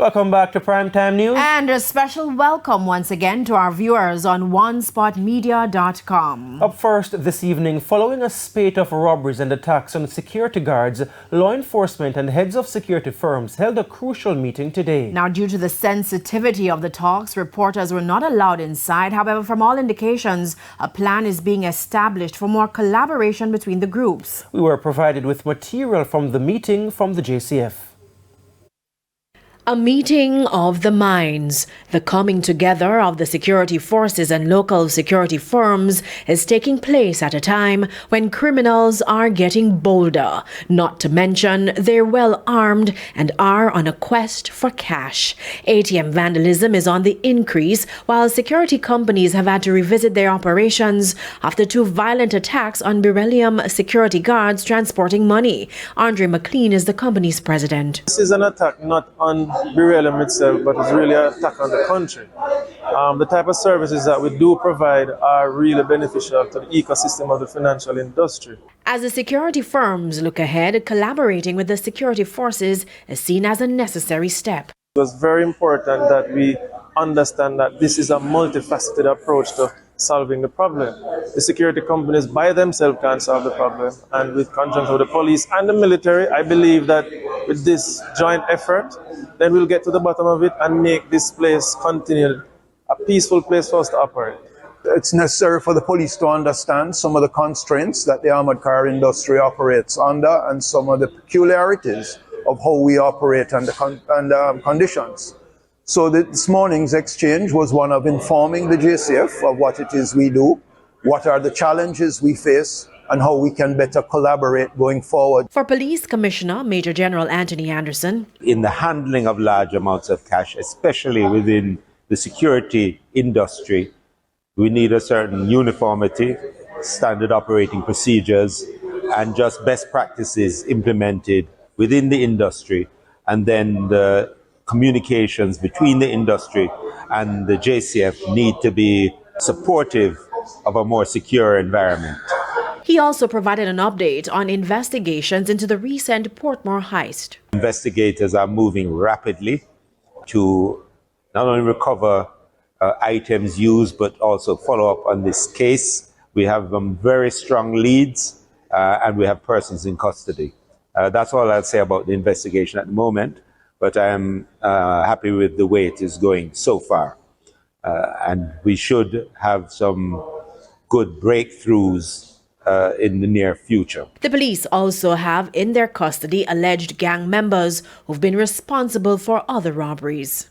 Welcome back to Primetime News. And a special welcome once again to our viewers on onespotmedia.com. Up first this evening, following a spate of robberies and attacks on security guards, law enforcement and heads of security firms held a crucial meeting today. Now, due to the sensitivity of the talks, reporters were not allowed inside. However, from all indications, a plan is being established for more collaboration between the groups. We were provided with material from the meeting from the JCF. A meeting of the minds. The coming together of the security forces and local security firms is taking place at a time when criminals are getting bolder. Not to mention, they're well armed and are on a quest for cash. ATM vandalism is on the increase, while security companies have had to revisit their operations after two violent attacks on beryllium security guards transporting money. Andre McLean is the company's president. This is an attack not on beryllium itself, but it's really an attack on the country. The type of services that we do provide are really beneficial to the ecosystem of the financial industry. As the security firms look ahead, collaborating with the security forces is seen as a necessary step. It was very important that we understand that this is a multifaceted approach to solving the problem. The security companies by themselves can't solve the problem, and with conjunction with the police and the military, I believe that with this joint effort, then we'll get to the bottom of it and make this place continue a peaceful place for us to operate. It's necessary for the police to understand some of the constraints that the armored car industry operates under and some of the peculiarities of how we operate under conditions. So this morning's exchange was one of informing the JCF of what it is we do, what are the challenges we face, and how we can better collaborate going forward. For Police Commissioner Major General Anthony Anderson, in the handling of large amounts of cash, especially within the security industry, we need a certain uniformity, standard operating procedures, and just best practices implemented within the industry, and then the communications between the industry and the JCF need to be supportive of a more secure environment. he also provided an update on investigations into the recent Portmore heist. Investigators are moving rapidly to not only recover items used, but also follow up on this case. We have very strong leads and we have persons in custody. That's all I'll say about the investigation at the moment. But I am happy with the way it is going so far. And we should have some good breakthroughs in the near future. The police also have in their custody alleged gang members who've been responsible for other robberies.